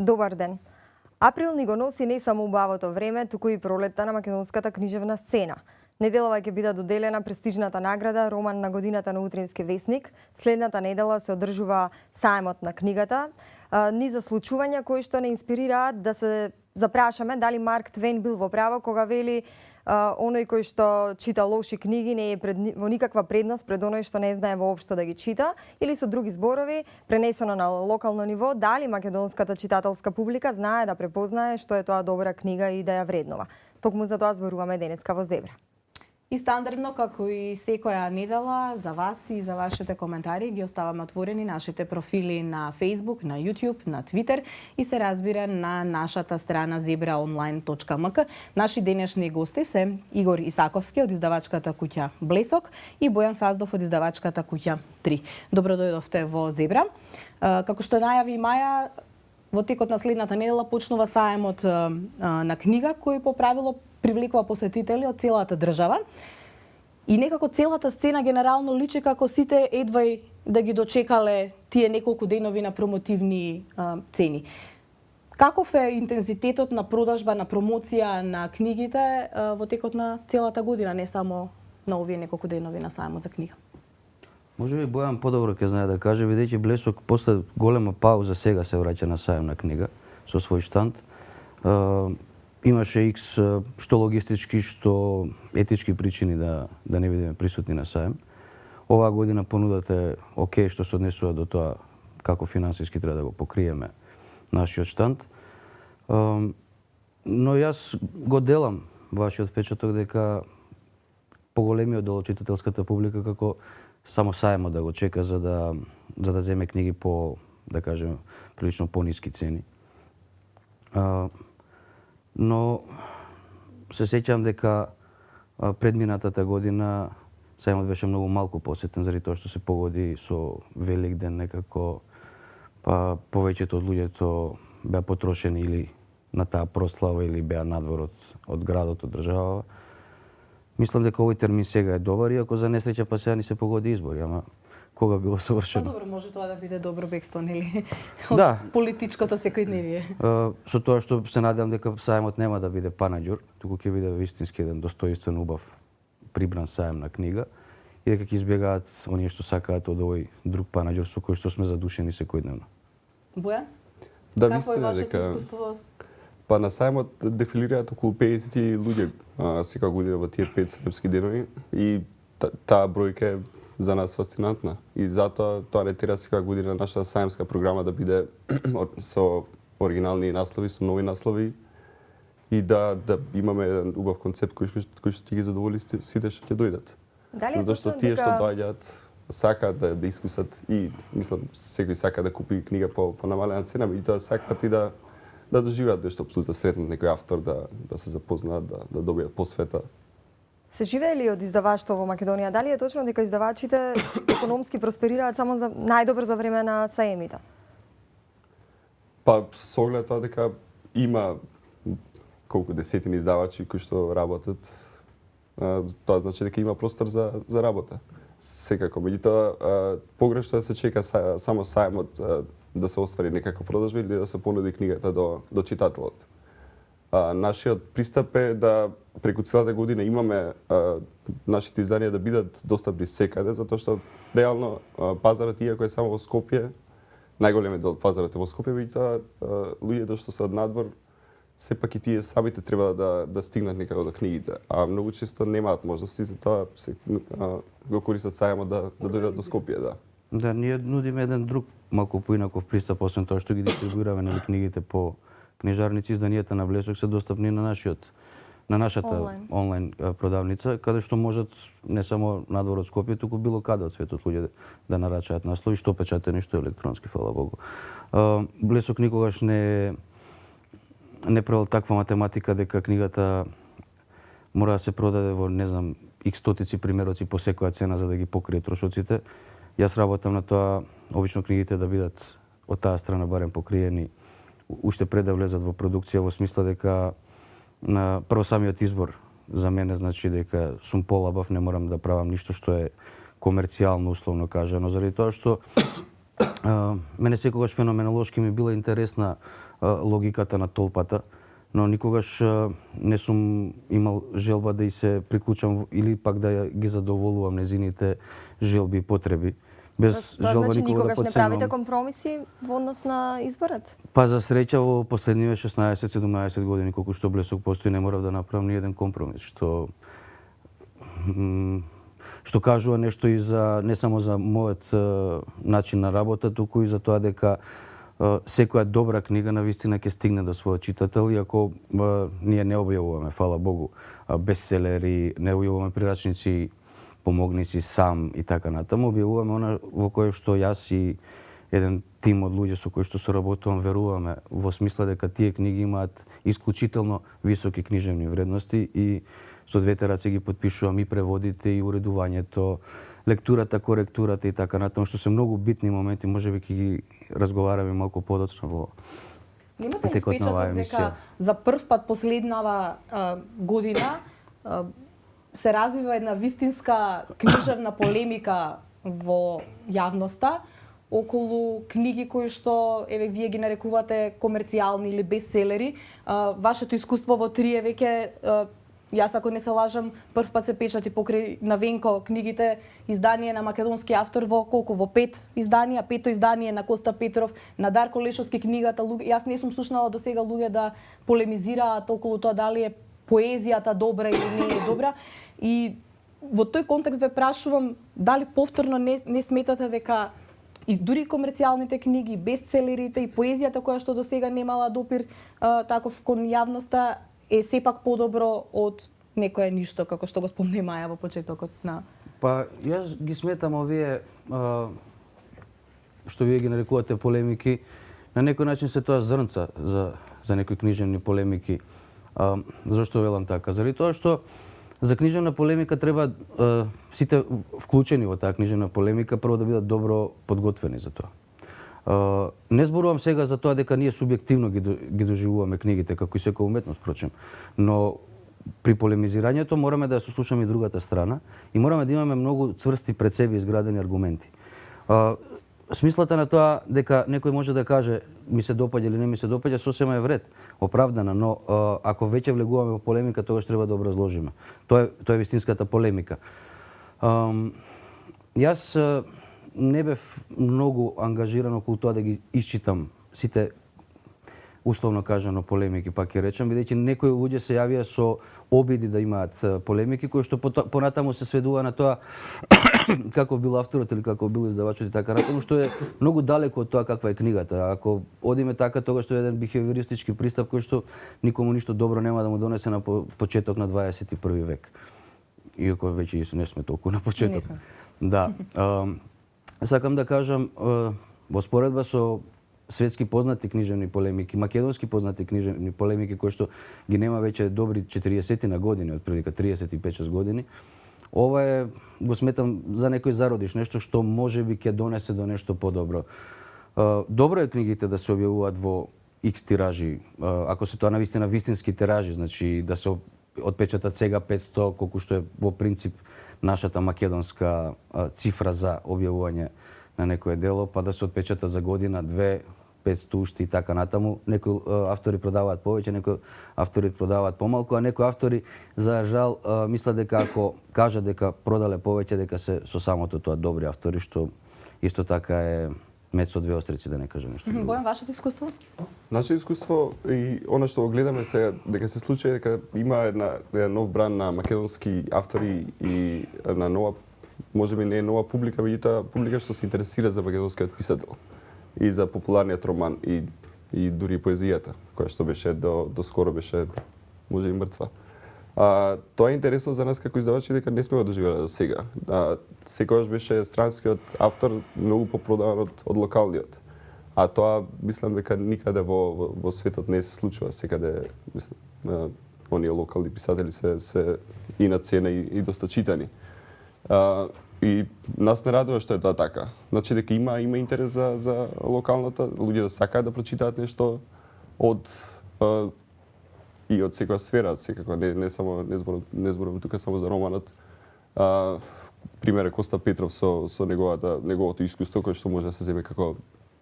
Добар ден. Април ни го носи не само убавото време, туку и пролетта на македонската книжевна сцена. Неделава ќе биде доделена престижната награда Роман на годината на Утрински весник. Следната недела се одржува сајмот на книгата. Ни за случувања кои што не инспирираат да се запрашаме дали Марк Твен бил во право кога вели оној кој што чита лоши книги не е во никаква предност пред оној што не знае воопшто да ги чита, или со други зборови, пренесено на локално ниво, дали македонската читателска публика знае да препознае што е тоа добра книга и да ја вреднува. Токму за тоа зборуваме денеска во Зебра. И стандардно, како и секоја недела, за вас и за вашите коментари ги оставаме отворени нашите профили на Facebook, на YouTube, на Twitter и се разбира на нашата страна zebraonline.mk. Наши денешни гости се Игор Исаковски од издавачката куќа Блесок и Бојан Саздов од издавачката куќа 3. Добро дојдовте во Зебра. Како што најави Маја, во текот на следната недела почнува саемот на книга кој по правило привлекува посетители од целата држава. И некако целата сцена генерално личи како сите едвај да ги дочекале тие неколку денови на промотивни цени. Каков е интензитетот на продажба, на промоција на книгите во текот на целата година, не само на овие неколку денови на саемот за книга? Може би Бојан подобро ќе знае да каже, бидејќи Блесок после голема пауза сега се враќа на саем на книга со свој штанд. Имаше икс што логистички, што етички причини да не бидеме присутни на саем. Оваа година понудата е окей што се однесува до тоа како финансиски треба да го покриеме нашиот штанд. Но јас го делам вашиот впечаток дека поголемиот дел од читателската публика како само саемот да го чека за да земе книги по, да кажем, прилично пониски цени. Но се сеќам дека предминатата година саемот беше многу малку посетен заради тоа што се погоди со Великден некако, па повеќето од луѓето беа потрошени или на таа прослава или беа надвор од градот, од државава. Мислам дека овој термин сега е добар, иако за несреќа па сега ни се погоди избори, ама кога било совршено. Па добро, може тоа да биде добро бегство, нели? Да. Од политичкото секојдневие. Со тоа што се надевам дека саемот нема да биде панаѓур, туку ќе биде вистински еден достоинствен, убав, прибран саем на книга и дека ќе избегаат оние што сакаат од овој друг панаѓур со кој што сме задушени секојдневно. Бојан? Да, Како е вистина вашето дека искуство? па на саемот дефилираат околу 50 луѓе секоја година во тие 5 српски денови и таа бројка е за нас фасцинантна. И затоа тоа не тера секоја година нашата саемска програма да биде со оригинални наслови, со нови наслови и да имаме еден убав концепт кој што ќе ги задоволи сите што ќе дојдат. Дали е Затоа што точно тие што дека доаѓаат сакаат да искусат и мислам секој сака да купи книга по намалена цена, меѓутоа сакаат и да доживеат нешто плюс, да сретнат некој автор, да се запознаат, да добијат посвета. се живее ли од издаваштво во Македонија? Дали е точно дека издавачите економски просперираат само за најдобро за време на саемите? Па со оглед тоа дека има колку десетини издавачи кои што работат, тоа значи дека има простор за работа. Секако, меѓутоа погрешно е да се чека само саемот да се оствари некаква продажба или да се понуди книгата до читателот. Нашиот пристап е да преку целата година имаме нашите изданија да бидат достапни секаде, затоа што реално пазарот, иако е само во Скопје, најголемиот дел од пазарот е во Скопје, меѓутоа луѓето што се од надвор, сепак и тие самите треба да стигнат некако до книгите, а многу често немаат можности, затоа го користат саемот да дојдат до Скопје, да. Да, ние нудиме еден друг малку поинаков пристап, освен тоа што ги дистрибуираме на книгите по книжарници, изданијата на Блесок се достапни на нашата онлайн продавница, каде што можат не само надвор од Скопје, туку било каде од светот луѓе да нарачаат наслови, што печатени, што електронски, фала Богу. Блесок никогаш не правил таква математика дека книгата мора да се продаде во, не знам, икс стотици примероци по секоја цена за да ги покрие трошоците. Јас работам на тоа, обично книгите да бидат од таа страна барем покриени уште пред да влезат во продукција, во смисла дека на прво самиот избор за мене значи дека сум полабав, не морам да правам ништо што е комерцијално условно кажано, заради тоа што мене секогаш феноменолошки ми била интересна логиката на толпата, но никогаш не сум имал желба да и се приклучам или пак да ги задоволувам незините желби и потреби. Без Тоа желба значи никога да никогаш не правите потценувам. компромиси во однос на изборот? Па за среќа во последниве 16-17 години колку што Блесок постои не морав да направам ни еден компромис, што кажува нешто и за не само за мојот начин на работа, туку и за тоа дека секоја добра книга навистина ќе стигне до својот читател, иако ние не објавуваме, фала Богу, бестселери, не објавуваме прирачници, помогни си сам и така натаму, објавуваме она во кое што јас и еден тим од луѓе со кои што соработувам веруваме во смисла дека тие книги имаат исклучително високи книжевни вредности и со двете раце ги потпишувам и преводите и уредувањето, лектурата, коректурата и така натаму, што се многу битни моменти, можеби ќе ги разговараме малку подоцна во Немате ли текот на оваа впечаток дека емисија. за прв пат последнава година се развива една вистинска книжевна полемика во јавноста околу книги кои што еве вие ги нарекувате комерцијални или бестселери. Вашето искуство во Трие веќе јас ако не се лажам, прв пат се печати покрај на Венко книгите, издание на македонски автор во колку? Во 5 изданија, 5-то издание на Коста Петров, на Дарко Лешовски книгата. Јас не сум слушнала до сега луѓе да полемизираат околу тоа дали е поезијата добра или не е добра. И во тој контекст ве прашувам дали повторно не сметате дека и дури комерцијалните книги, бестселерите и поезијата која што до сега немала допир таков кон јавноста е сепак подобро од некое ништо, како што го спомна Маја во почетокот на... Па, јас ги сметам овие, што вие ги нарекувате полемики, на некој начин се тоа зрнца за некои книжевни полемики. Зашто велам така? Заради тоа што за книжевна полемика треба сите вклучени во таа книжевна полемика прво да бидат добро подготвени за тоа. Не зборувам сега за тоа дека ние субјективно ги доживуваме книгите, како и секоја уметност, впрочем, но при полемизирањето мораме да ја сослушаме и другата страна и мораме да имаме многу цврсти пред себе изградени аргументи. Смислата на тоа дека некој може да каже ми се допаѓа или не ми се допаѓа, сосема е вред, оправдана, но ако веќе влегуваме во полемика, тогаш треба да образложиме. Тоа е вистинската полемика. Јас не бев многу ангажиран околу тоа да ги исчитам сите условно кажано полемики, пак ќе речам, бидејќи некои луѓе се јавија со обиди да имаат полемики кои што понатаму се сведува на тоа како бил авторот или како бил издавачот и така натаму, што е многу далеко од тоа каква е книгата. Ако одиме така, тогаш што е еден бихевиористички пристап кој што никому ништо добро нема да му донесе на почеток на 21 век. Иако веќе не сме толку на почеток. Да. Сакам да кажам, во споредба со светски познати книжевни полемики, македонски познати книжевни полемики кои што ги нема веќе добри 40 на години, отприлика 35-6 години, ова го сметам за некој зародиш, нешто што можеби ќе донесе до нешто подобро. Добро е книгите да се објавуваат во X тиражи, ако се тоа навистина вистински тиражи, значи да се отпечатат сега 500, колку што е во принцип нашата македонска цифра за објавување на некое дело, па да се отпечата за година, 2, 500 уште и така натаму. Некои автори продаваат повеќе, некои автори продаваат помалку, а некои автори за жал мислат дека ако кажат дека продале повеќе, дека се со самото тоа добри автори, што исто така е мед со две острици, да не кажам нешто друго. Бојан, вашето искуство? Наше искуство и она што го гледаме сега, дека се случи дека има еден нов бран на македонски автори и на нова, можеби не е нова публика, меѓутоа публика што се интересира за македонскиот писател и за популарниот роман и дури поезијата, која што беше до скоро беше може и мртва. Тоа е интересно за нас како издавачи дека не сме го доживеле до сега. Секогаш беше странскиот автор многу попродаван од локалниот. А тоа мислам дека никаде во светот не се случува. Секаде мислам оние локални писатели се и на цена и доста читани. И нас не радува што е тоа така. Значи дека има интерес за локалната, луѓе да сакаат да прочитаат нешто од и од секоја сфера, секако не зборувам тука само за романот. Пример Коста Петров со неговото искуство кој што може да се земе како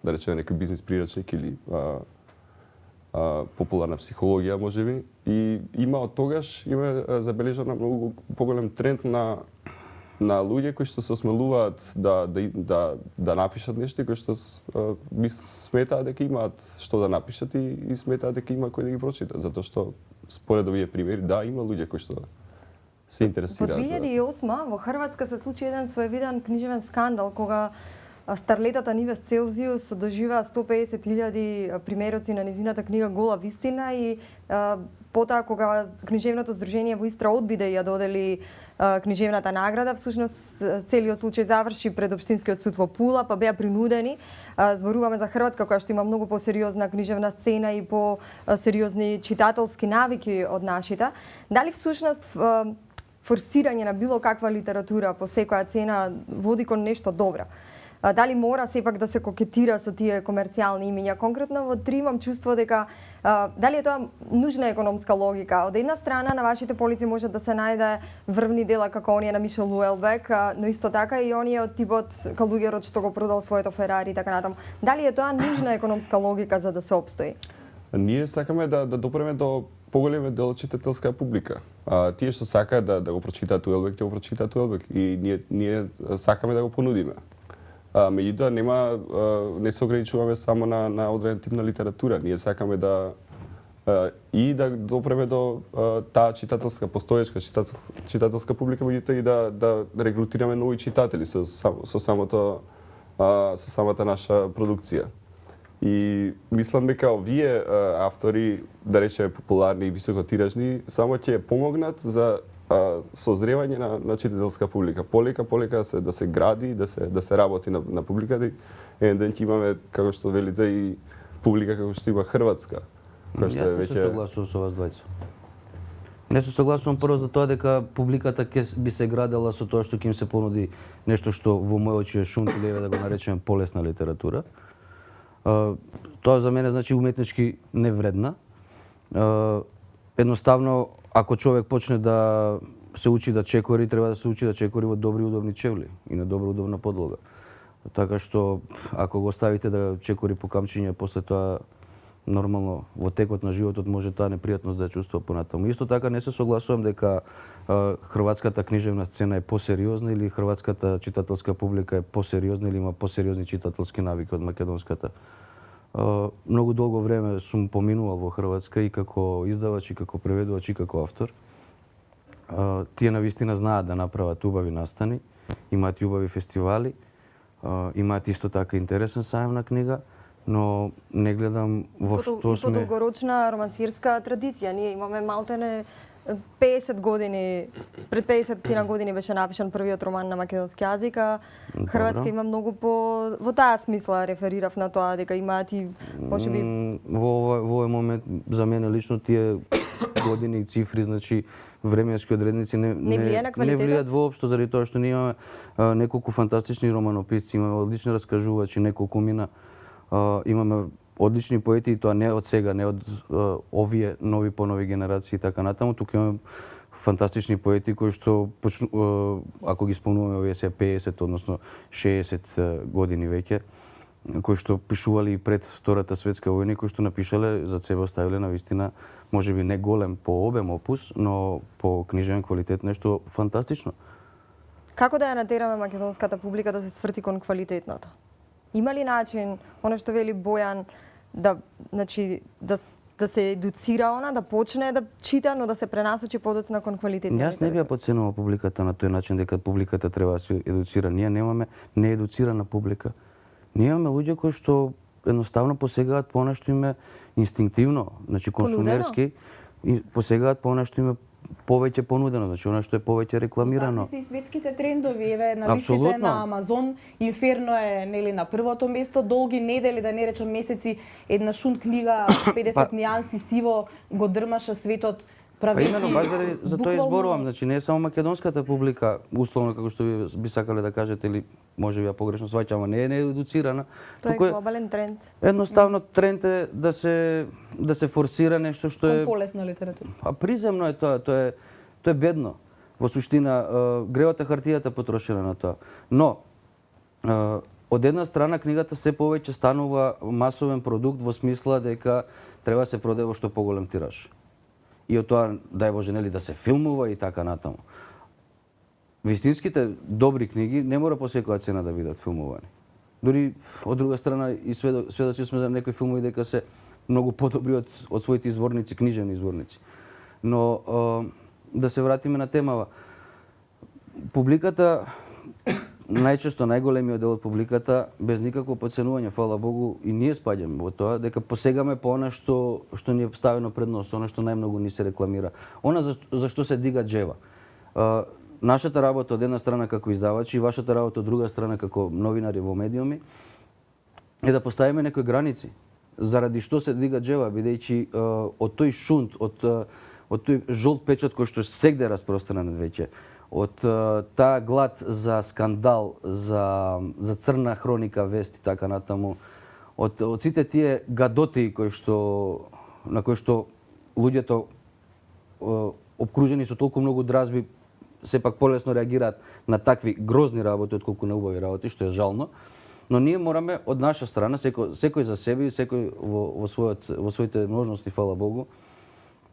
да речеме некој бизнис прирачник или популарна психологија можеби, и има од тогаш забележана многу поголем тренд на луѓе кои што се осмелуваат да напишат нешто, кои што би сметаат дека имаат што да напишат и сметаат дека има кој да ги прочита, затоа што според овие примери, да, има луѓе кои што се Во интересираат. 2008 во Хрватска се случи еден своевиден книжевен скандал кога старлетата Нивес Целзиус доживеа 150.000 примероци на незината книга Гола вистина и потоа кога книжевното здружение во Истра одби да ја додели книжевната награда, всушност целиот случај заврши пред Општинскиот суд во Пула, па беа принудени. Зборуваме за Хрватска која што има многу посериозна книжевна сцена и по-сериозни читателски навики од нашите. Дали всушност форсирање на било каква литература по секоја цена води кон нешто добро? Дали мора сепак да се кокетира со тие комерцијални имиња? Конкретно во Три имам чувство дека дали е тоа нужна економска логика? Од една страна на вашите полици може да се најде врвни дела како оние на Мишел Уелбек, но исто така и оние од типот Калугерот што го продал своето Ферари и така натаму. Дали е тоа нужна економска логика за да се опстои? Ние сакаме да допреме до поголем дел читателска публика. Тие што сакаат да го прочитаат Уелбек, ќе го прочитаат Уелбек и ние сакаме да го понудиме. Меѓутоа не се ограничуваме само на одреден тип на литература. Ние сакаме да допреме до таа читателска постоечка читателска публика, меѓутоа и да регрутираме нови читатели со самата наша продукција. И мислам дека овие автори, да речеме популарни и високотиражни, само ќе помогнат за созревање на читателска публика. Полека да се гради, да се работи на публиката. Еден ден ќе имаме, како што велите, и публика како што има Хрватска. Јас не се согласувам со вас двајца. Не се согласувам прво за тоа дека публиката ќе би се градела со тоа што ќе им се понуди нешто што во мој очи е шунт или да го наречеме полесна литература. Тоа за мене значи уметнички невредна. Едноставно, ако човек почне да се учи да чекори, треба да се учи да чекори во добри удобни чевли и на добра удобна подлога. Така што ако го оставите да чекори по камчиња, после тоа нормално во текот на животот може таа непријатност да ја чувствува понатаму. Исто така не се согласувам дека хрватската книжевна сцена е посериозна или хрватската читателска публика е посериозна или има посериозни читателски навики од македонската. Многу долго време сум поминувал во Хрватска и како издавач, и како преведувач, и како автор. Тие навистина знаат да направат убави настани, имаат и убави фестивали, имаат исто така интересен сајм на книга, но не гледам во што сме... И подолгорочна романсирска традиција. Ние имаме малтене 50 години, пред 50 години беше напишан првиот роман на македонски јазик, а Хрватска има многу во таа смисла реферирав на тоа дека имаат и можеби во овој момент за мене лично тие години и цифри, значи временски одредници не влијаат воопшто, заради тоа што ние имаме неколку фантастични романописци, имаме одлични раскажувачи, неколку мина, имаме одлични поети, и тоа не од сега, не од овие нови понови генерации и така натаму, тука имаме фантастични поети кои што ако ги спомнуваме овие се 50, односно 60 години веќе, кои што пишували и пред Втората светска војна, кои што напишале за себе оставиле на вистина можеби не голем по обем опус, но по книжевен квалитет нешто фантастично. Како да ја натераме македонската публика да се сврти кон квалитетното? Има ли начин, оно што вели Бојан, да се едуцира она, да почне да чита, но да се пренасочи подоцна кон квалитетна литература? Јас не би ја подценувал публиката на тој начин дека публиката треба да се едуцира. Ние немаме неедуцирана публика. Ние имаме луѓе кои што едноставно посегаат по она што им е инстинктивно, значи консумерски, и посегаат по она што им е повеќе понудено, значи она што е повеќе рекламирано. Такви се и светските трендови, еве на листите на Амазон, Инферно е нели на првото место, долги недели, да не речам месеци, една шунт книга 50 нијанси сиво го дрмаша светот. Именно, баш за тоа изборувам, значи не е само македонската публика, условно како што би сакале да кажете, или може би ја погрешно сваќам, ама не е неедуцирана. Тоа е глобален тренд. Едноставно тренд е да се форсира нешто што е полесна литература. Приземно е тоа, тоа е бедно. Во суштина гревата хартијата потрошена на тоа. Но од една страна книгата се повеќе станува масовен продукт во смисла дека треба да се продаде во што поголем тираж. И од тоа, дај Боже, нели, да се филмува и така натаму. Вистинските добри книги не мора по секоја цена да бидат филмувани. Дури од друга страна и сведоци сме за некои филмови дека се многу подобри од своите изворници, книжевни изворници. Но да се вратиме на темава. Публиката, најчесто најголемиот дел од публиката, без никакво подценување, фала Богу, и ние спаѓаме во тоа, дека посегаме по она што ни е ставено пред нос, она што најмногу ни се рекламира. Она за што се дига джева. Нашата работа од една страна како издавачи и вашата работа од друга страна како новинари во медиуми е да поставиме некои граници. Заради што се дига джева, бидејќи од тој шунт, од тој жолт печат кој што сегде распространет веќе, од таа глад за скандал, за црна хроника, вести, така натаму, од сите тие гадоти на кои што луѓето обкружени со толку многу дразби сепак полесно реагираат на такви грозни работи отколку на убави работи, што е жално. Но ние мораме од наша страна, секој за себе и секој во своите можности, фала Богу,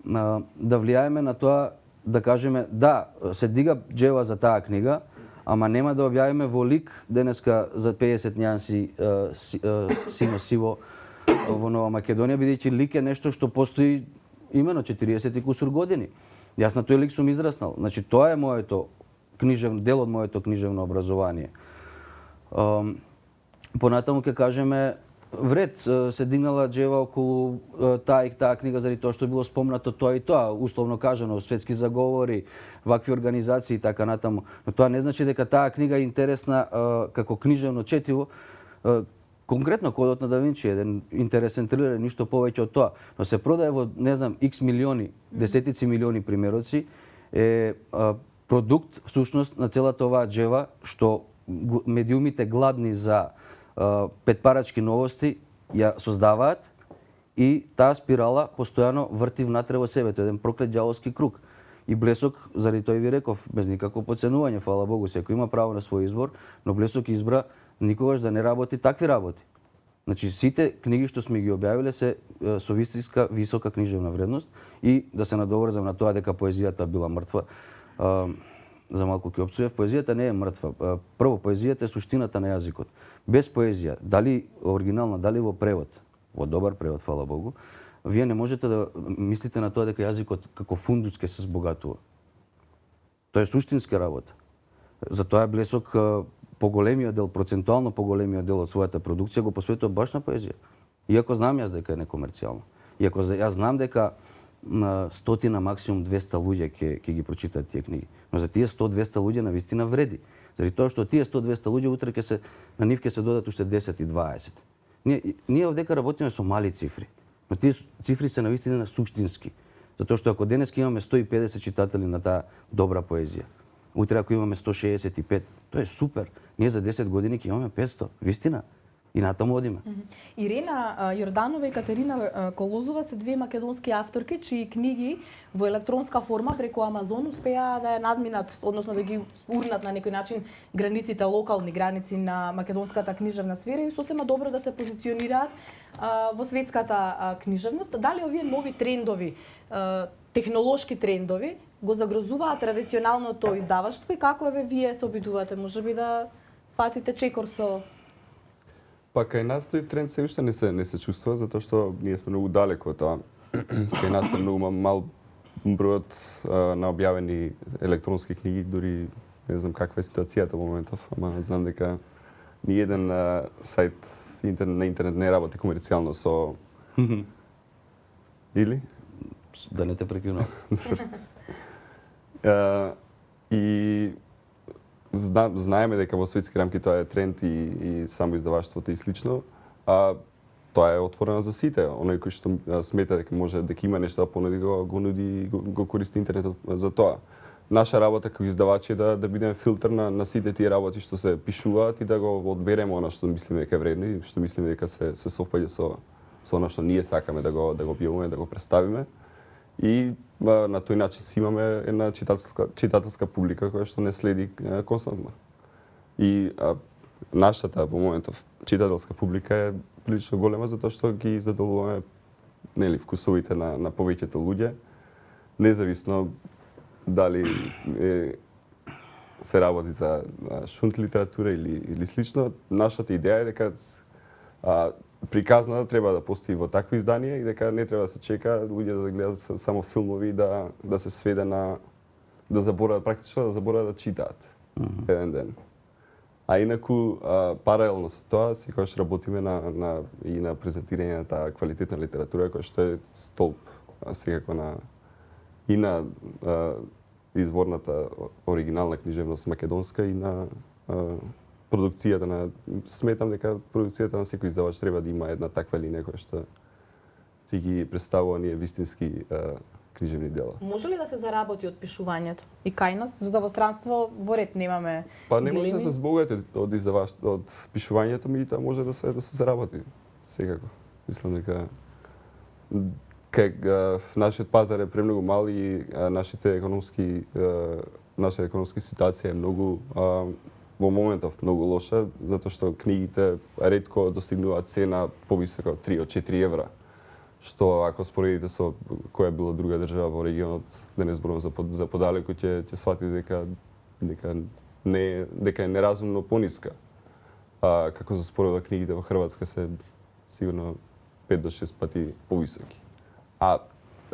да влијаеме на тоа, да кажеме, да, се дига джева за таа книга, ама нема да објавиме во лик денеска за 50 њанси сино-сиво во Нова Македонија, бидејќи лик е нешто што постои имено 40 и кусур години. Јас на тој лик сум израснал. Значи, тоа е моето дел од моето книжевно образование. Понатаму ќе кажеме, вред, се дигнала джева околу таа и таа книга заради тоа што било спомнато тоа и тоа, условно кажано, светски заговори, вакви организации и така натаму. Но тоа не значи дека таа книга е интересна како книжевно четиво. Конкретно Кодот на Да Винчи е еден интересен трилер, ништо повеќе од тоа. Но се продае во, не знам, X милиони, десетици милиони примероци, е продукт, всушност, на целата оваа джева, што медиумите гладни за петпарачки новости ја создаваат и таа спирала постојано врти внатре во себе. Тоа е еден проклет ѓаволски круг. И Блесок, заради тој ви реков, без никакво подценување, фала Богу, секој има право на свој избор, но Блесок избра никогаш да не работи такви работи. Значи, сите книги што сме ги објавиле се со вистинска висока книжевна вредност и да се надоврзам на тоа дека поезијата била мртва. За малку ќе опсуев, поезијата не е мртва. Прво, поезијата е суштината на јазикот. Без поезија, дали оригинална, дали во превод, во добар превод, фала Богу, вие не можете да мислите на тоа дека јазикот како фундус ќе се збогатува. Тоа е суштинска работа. Затоа Блесок поголемиот дел, процентуално поголемиот дел од својата продукција го посветува баш на поезија. Иако знам јас дека е некомерцијално. Иако јас знам дека на 100 максимум 200 луѓе ќе ги прочитаат тие книги. Но за тие 100-200 луѓе навистина вреди. Заради тоа што тие 100-200 луѓе утре на нив ќе се додат уште 10 и 20. Ние овдека работиме со мали цифри. Но тие цифри се навистина суштински. Затоа што ако денеска имаме 150 читатели на таа добра поезија, утре ако имаме 165, тоа е супер. Ние за 10 години ќе имаме 500. Вистина. И натаму одиме. Ирена Јорданова и Катерина Колозова се две македонски авторки чии книги во електронска форма преку Амазон успеа да ја надминат, односно да ги урнат на некој начин границите, локални граници на македонската книжевна сфера и сосема добро да се позиционираат во светската книжевност. Дали овие нови трендови, технолошки трендови, го загрозуваат традиционалното издаваштво и како вие се обидувате можеби да патите чекор со... Па кај нас тој тренд се уште не се чувствува, затоа што ние сме многу далеко од тоа. Кај нас е многу мал бројот на објавени електронски книги, дури не знам каква е ситуацијата во моментов, ама знам дека ни еден сајт на интернет не работи комерцијално со... Или? Да не те прекинувам. И знаеме дека во светски рамки тоа е тренд и само издаваштвото и слично, а тоа е отворено за сите. Оној кој што смета дека може дека има нешто да понуди го нуди, го користи интернетот за тоа. Наша работа како издавачи е да бидеме филтер на сите тие работи што се пишуваат и да го одбереме она што мислиме дека е вредно и што мислиме дека се совпаѓа со она што ние сакаме да го објавиме, да го представиме. И на тој начин си имаме една читателска публика која што не следи константно. И нашата во моментов читателска публика е прилично голема затоа што ги задоволуваме нели вкусовите на повеќето луѓе, независно дали се работи за шунт литература или слично. Нашата идеја е дека приказна треба да постои во такви изданија и дека не треба да се чека луѓе да гледаат само филмови и да се сведе на да заборават практично да заборават да читаат еден ден. А инаку паралелно со тоа секогаш работиме и на презентирање на таа квалитетна литература која што е столб секако на изворната оригинална книжевност македонска и на продукцијата на сметам дека продукцијата на секој издавач треба да има една таква линија која што ти ги представува ние вистински книжевни дела. Може ли да се заработи од пишувањето? И кај нас за во во ред немаме. Па не може да се збогате од од пишувањето, меѓутоа може да се заработи секако. Мислам дека нашиот пазар е премногу мал и нашата економска ситуација е многу во моментов многу лоша, затоа што книгите ретко достигнуваат цена повисока од 3 од 4 евра. Што ако споредите со која била друга држава во регионот, да не зборувам за подалеку, ќе сватите дека е неразумно пониска. Како за споредба книгите во Хрватска се сигурно 5 до 6 пати повисоки. А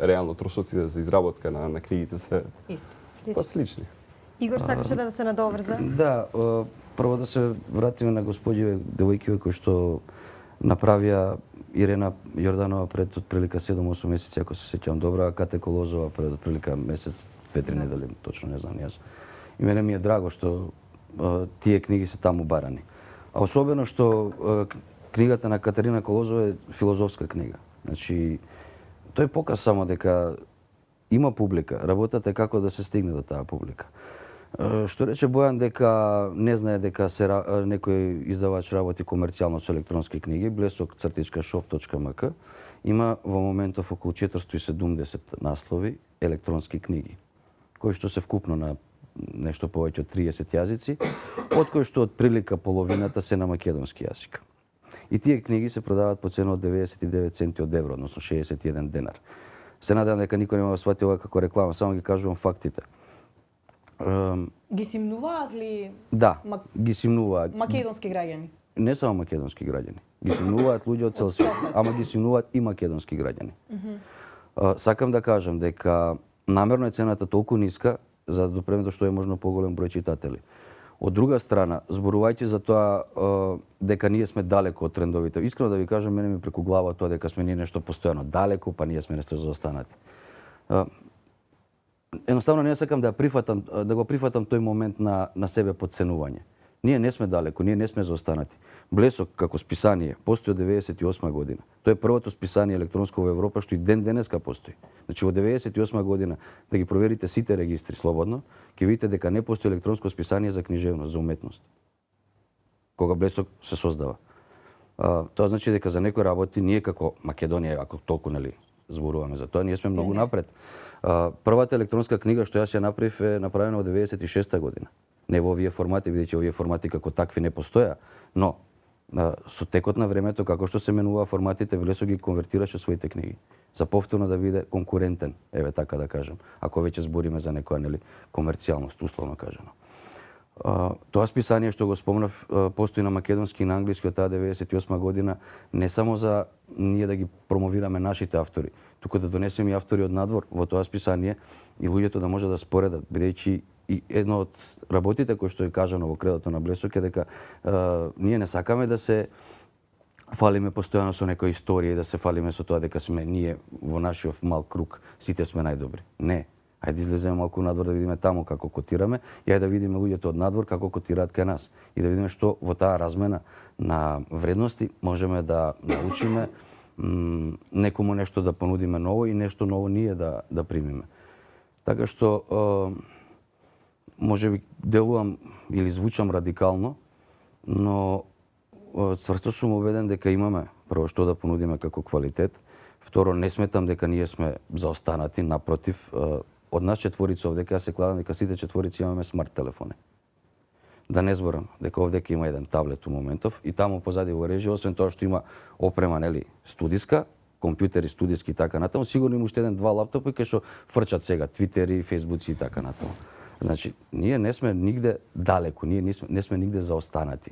реално трошоците за изработка на книгите се слични. Игор, сакаше да се надоврза? Да, прво да се вратиме на господје девојкиве кои што направија Ирена Јорданова пред отприлика 7-8 месеци, ако се сеќавам добро, а Кате Колозова пред отприлика месец, 2-3 недели, точно не знам јас. И мене ми е драго што тие книги се таму барани. А особено што книгата на Катерина Колозова е филозофска книга. Значи, тој показ само дека има публика, работата е како да се стигне до таа публика. Што рече Бојан дека не знае дека некој издавач работи комерцијално со електронски книги, blesok-shop.mk има во моментов околу 470 наслови електронски книги, кои што се вкупно на нешто повеќе од 30 јазици, од кои што отприлика половината се на македонски јазик. И тие книги се продаваат по цена од 99 центи од евро, односно 61 денар. Се надевам дека никој нема да свати ова како реклама, само ги кажувам фактите. Ги симнуваат ли? Да, ги симнуваат. Македонски граѓани? Не само македонски граѓани. Ги симнуваат луѓе од цел свет, ама ги симнуваат и македонски граѓани. Сакам да кажам дека намерно е цената толку ниска за да допреме до што е можно поголем број читатели. Од друга страна, зборувајќи за тоа дека ние сме далеко од трендовите, искрено да ви кажам, мене ми преку глава тоа дека сме ние нешто постојано далеко, па ние сме нешто заостанати. Едноставно не сакам да го прифатам тој момент на себе подценување. Ние не сме далеко, ние не сме заостанати. Блесок како списание постои од 98 година. Тоа е првото списание електронско во Европа што и ден денеска постои. Значи во 98 година да ги проверите сите регистри слободно, ќе видите дека не постои електронско списание за книжевност, за уметност. Кога Блесок се создава. Тоа значи дека за некој работи ние како Македонија, ако толку нели зборуваме за тоа, ние сме многу напред. Првата електронска книга што јас ја направив е направена во 96 година. Не во овие формати, бидејќи овие формати како такви не постоја, но со текот на времето, како што се менува форматите, Блесок ги конвертираше своите книги за повторно да биде конкурентен, еве така да кажем, ако веќе збориме за некоја нели комерцијалност, условно кажано. Тоа списание што го спомнав постои на македонски и на англиски од таа 98 година, не само за ние да ги промовираме нашите автори, туку да донесеме и автори од надвор во тоа списание и луѓето да може да споредат, бидејќи и едно од работите кои што е кажано во кредото на Блесок е дека ние не сакаме да се фалиме постојано со некоја историја и да се фалиме со тоа дека сме ние во нашиот мал круг, сите сме најдобри. Не. Ајде да излеземе малку надвор да видиме таму како котираме и ајде да видиме луѓето од надвор како котираат кај нас и да видиме што во таа размена на вредности можеме да научиме, некому нешто да понудиме ново и нешто ново ние да примиме. Така што можеби делувам или звучам радикално, но цврсто сум убеден дека имаме прво што да понудиме како квалитет. Второ, не сметам дека ние сме заостанати, напротив, од нас четворица овдека, јас се кладам дека сите четворици имаме смарт телефони. да не зборам дека овдека има еден таблет у моментов и таму позади во режија, освен тоа што има опрема, нели, студиска, компјутери студиски и така натаму, сигурно има уште еден-два лаптопи кај што фрчат сега твитери, фејсбуци и така натаму. Значи, ние не сме нигде далеку, ние не сме нигде заостанати.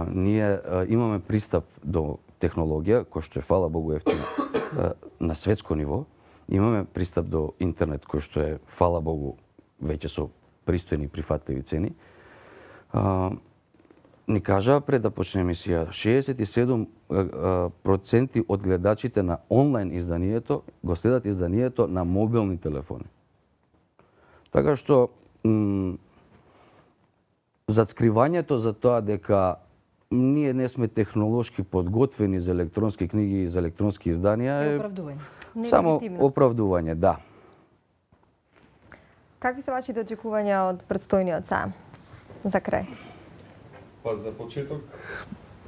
Ние имаме пристап до технологија, кој што е, фала Богу, ефтина на светско ниво. Имаме пристап до интернет, кој што е, фала Богу, веќе со пристојни и прифатливи цени. Ни кажаа пред да почне емисија, 67% од гледачите на онлайн изданието го следат изданието на мобилни телефони. Така што зацкривањето за тоа дека ние не сме технолошки подготвени за електронски книги и за електронски изданија Е е оправдување. само Нелегитимно. оправдување, да. Какви се вашите очекувања од предстојниот сајм? За крај. Па за почеток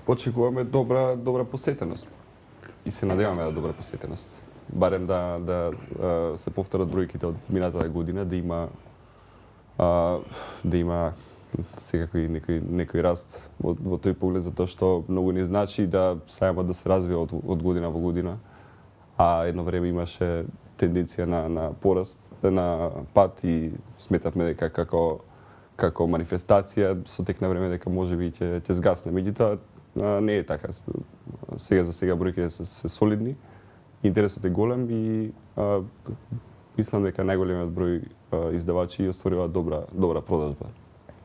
очекуваме добра посетеност. И се надеваме на добра посетеност. Барем да се повторат бројките од минатата година, да има секако и некој раст во тој поглед, затоа што многу ни значи да сајмот да се развива од година во година, а едно време имаше тенденција на пораст, на пат и сметавме дека како манифестација со тек на време дека можеби ќе згасне. Меѓутоа не е така. Сега за сега бројките се солидни, интересот е голем и мислам дека најголемиот број издавачи остваруваат добра продажба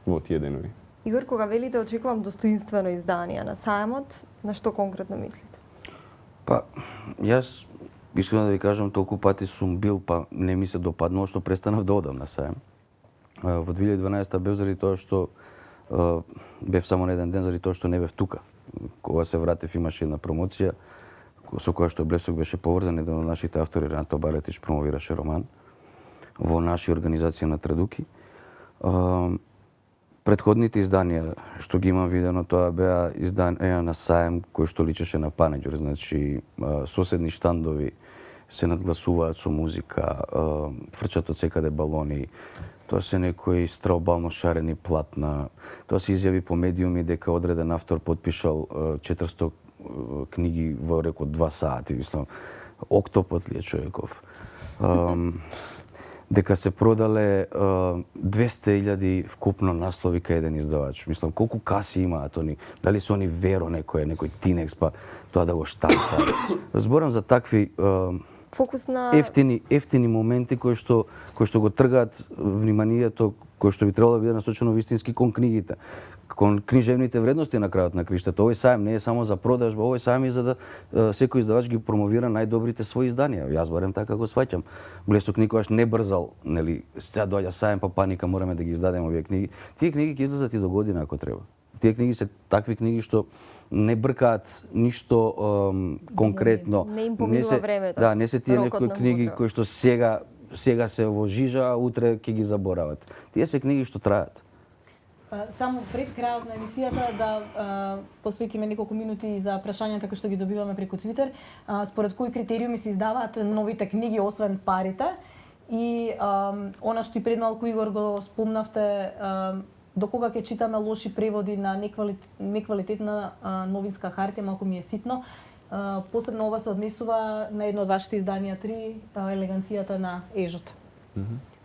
во тие денови. Игор, кога велите очекувам достоинствено издание на сајмот, на што конкретно мислите? Па, јас искрено да ви кажам, толку пати сум бил, па не ми се допаднало што престанав да одам на сајм. Во 2012 бев заради тоа што бев само на еден ден заради тоа што не бев тука. Кога се вратев имаше една промоција со која што Блесок беше поврзан, еден од нашите автори, Ренато Балетич, промовираше роман во наши организација на Традуки. Предходните изданија што ги имам видено, тоа беа изданија на сајм кој што личеше на панеѓур, значи соседни штандови се надгласуваат со музика, фрчат од секаде балони, тоа се некои страобално шарени платна, тоа се изјави по медиуми дека одреден автор подпишал 400 книги во рек од 2 сати, мислам, октопот ли е човеков. Дека се продале 200.000 вкупно наслови кај еден издавач. Мислам, колку каси имаат они, дали се они Веро некој Тинекс, па тоа да го штампа. Зборам за такви Фокус на ефтини моменти кои што го тргаат вниманието, кој што би требало да биде насочено вистински кон книгите, кон книжевните вредности на крајот на криштата. Овој сајм не е само за продажба, овој сајм е за да секој издавач ги промовира најдобрите своји изданија. Јас барем така го сваќам. Блесок никогаш не брзал, нели, сега доаѓа сајм па паника, мораме да ги издадеме овие книги. Тие книги ќе излезат и до година ако треба. Тие книги се такви книги што не бркаат ништо конкретно. Не им поминува времето. Да, не се тие Рокот некои на книги употреба. кои што сега се во жижа, а утре ќе ги заборават. Тие се книги што траат. Само пред крајот на емисијата да посветиме неколку минути за прашањата кои што ги добиваме преку Твитер. Според кои критериуми се издаваат новите книги освен парите? И она што и пред малку Игор го спомнавте, до кога ќе читаме лоши преводи на неквалитетна новинска хартија, малку ми е ситно. Посебно ова се однесува на едно од вашите изданија 3, елеганцијата на ежот.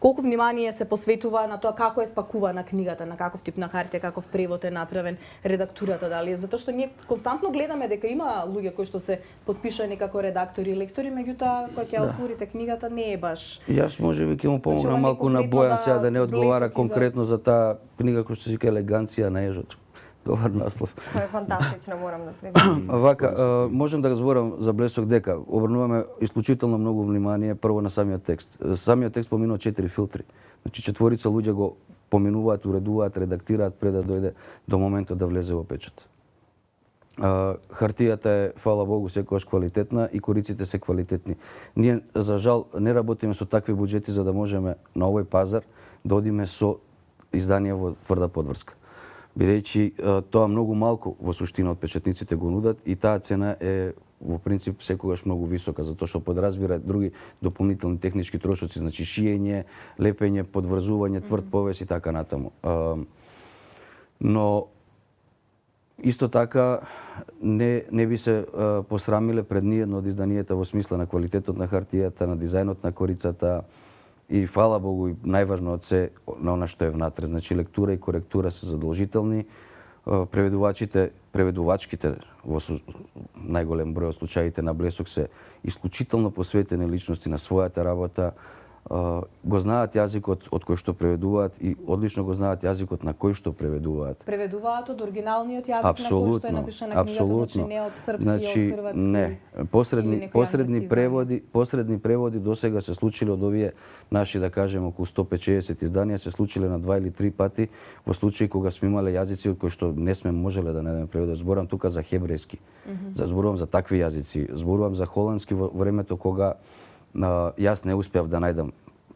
Колку внимание се посветува на тоа како е спакувана книгата, на каков тип на хартија, каков превод е направен, редактурата, дали? Затоа што ние константно гледаме дека има луѓе кои што се подпишани како редактори и лектори, меѓутоа кога ќе отворите книгата не е баш. Јас можеби ќе му помогнам Значи, малку на конкретно Бојан за сега да не одговара Блесок и за- конкретно за таа книга која што се вика Елеганција на ежот. Добар наслов. Тоа е фантастично, морам да признам. Вака, можем да го зборам за Блесок дека обрнуваме исклучително многу внимание прво на самиот текст. Самиот текст поминува 4 филтри. Значи четворица луѓе го поминуваат, уредуваат, редактираат пред да дојде до моментот да влезе во печат. Хартијата е, фала Богу, секогаш квалитетна и кориците се квалитетни. Ние, за жал, не работиме со такви буџети за да можеме на овој пазар да одиме со изданија во тврда подврска. Бидејќи тоа многу малку во суштина од печатниците го нудат и таа цена е во принцип секогаш многу висока, затоа што подразбира други дополнителни технички трошоци, значи шиење, лепење, подврзување, тврд повес и така натаму. Но исто така не би се посрамиле пред ниедно од изданијата во смисла на квалитетот на хартијата, на дизајнот на корицата и фала Богу и најважно од се на она што е внатре. Значи лектура и коректура се задолжителни. Преведувачките во најголем број од случаите на Блесок се исклучително посветени личности на својата работа. Го знаат јазикот од кој што преведуваат и одлично го знаат јазикот на кој што преведуваат. Преведуваат од оригиналниот јазик на кој што е напишана книгата, значи не од српски, од хрватски. Не, посредни преводи досега се случиле од овие наши, да кажем, околу 150 изданија, се случиле на 2 или 3 пати во случаи кога сме имале јазици од кои што не сме можеле да најдеме превод. Зборам тука за хеврејски. Зборувам за такви јазици. Зборувам за холандски во времето кога јас не успеав да најдам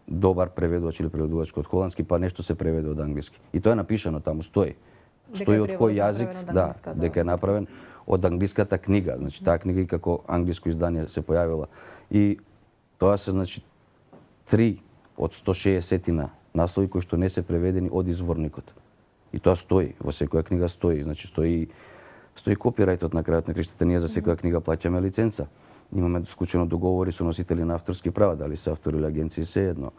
добар преведувач или преведувачка од холандски, па нешто се преведе од англиски. И тоа е напишано таму, стои. Стои од кој јазик, дека е направен од англиската книга. Значи таа книга и како англиско издание се појавила. И тоа се значи 3 од 160 наслови кои што не се преведени од изворникот. И тоа стои, во секоја книга стои, значи стои копирајтот на крајот на криштата. Ние за секоја книга плаќаме лиценца. Имаме склучено договори со носители на авторски права, дали се автори или агенции, се едно.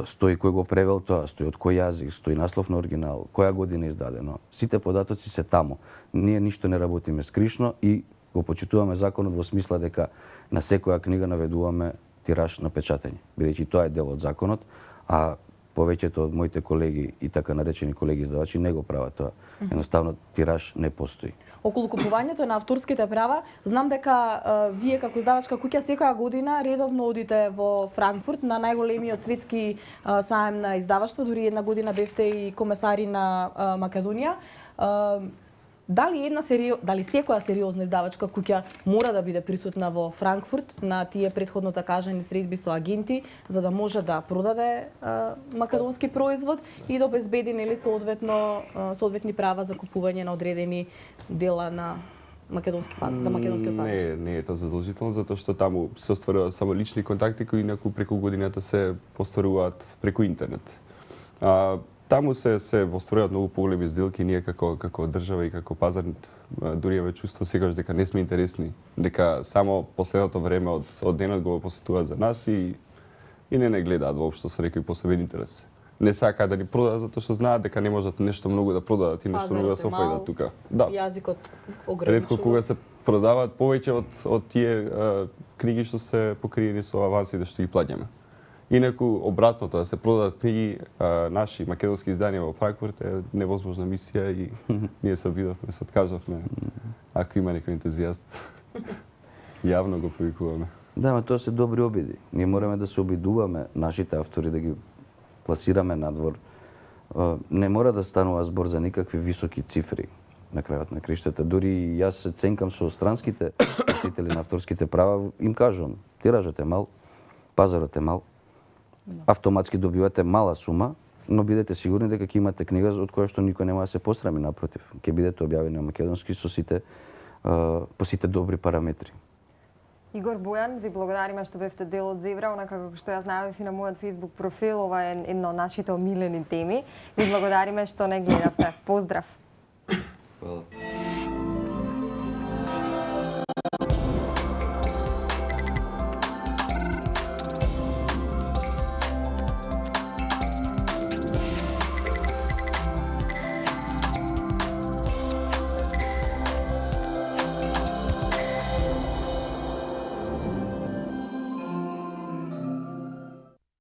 Стои кој го превел тоа, стои од кој јазик, стои наслов на оригинал, која година издадено. Сите податоци се таму. Ние ништо не работиме скришно и го почитуваме законот во смисла дека на секоја книга наведуваме тираж на печатење, бидејќи тоа е дел од законот, а повеќето од моите колеги и така наречени колеги издавачи не го прават тоа. Едноставно тираж не постои. Околу купувањето на авторските права, знам дека вие како издавачка куќа секоја година редовно одите во Франкфурт на најголемиот светски саем на издаваштва, дури една година бевте и комесари на Македонија. Дали секоја сериозна издавачка куќа мора да биде присутна во Франкфурт на тие претходно закажани средби со агенти за да може да продаде македонски производ и да обезбеди нели соодветни права за купување на одредени дела на македонски пазар, за македонскиот пазар? Не е тоа задолжително, затоа што таму се остваруваат само лични контакти кои инаку преку годината се постваруваат преку интернет. Таму се остваруваат многу поголеми сделки, ние како држава и како пазар дури имаме чувство секогаш дека не сме интересни, дека само последното време од денот го посетуваат за нас и не гледаат воопшто со некој посебен интерес. Не сакаат да ни продадат затоа што знаат дека не можат нешто многу да продадат и нешто многу да се офајдат тука. Да. Јазикот ограничува. Ретко кога се продаваат повеќе од тие книги што се покриени со авансите што ги плаќаме. Инаку обратното, да се продадат книги наши македонски изданија во Франкфурт е невозможна мисија и ние се обидовме, се откажавме. Ако има некој ентузијаст, јавно го повикуваме. Да, но тоа се добри обиди. Ние мораме да се обидуваме нашите автори да ги пласираме надвор. Не мора да станува збор за никакви високи цифри на крајот на криштата. Дури јас се ценкам со странските носители на авторските права, им кажувам, тиражот е мал, пазарот е мал, автоматски добивате мала сума, но бидете сигурни дека ќе имате книга од која што никој нема да се посрами, напротив. Ќе бидете објавени на македонски по сите добри параметри. Игор Бојан, ви благодариме што бевте дел од Зебра, онака како што јас најавив и на мојот Facebook профил, ова е една од нашите омилени теми. Ви благодариме што не гледавте. Поздрав! Хвала.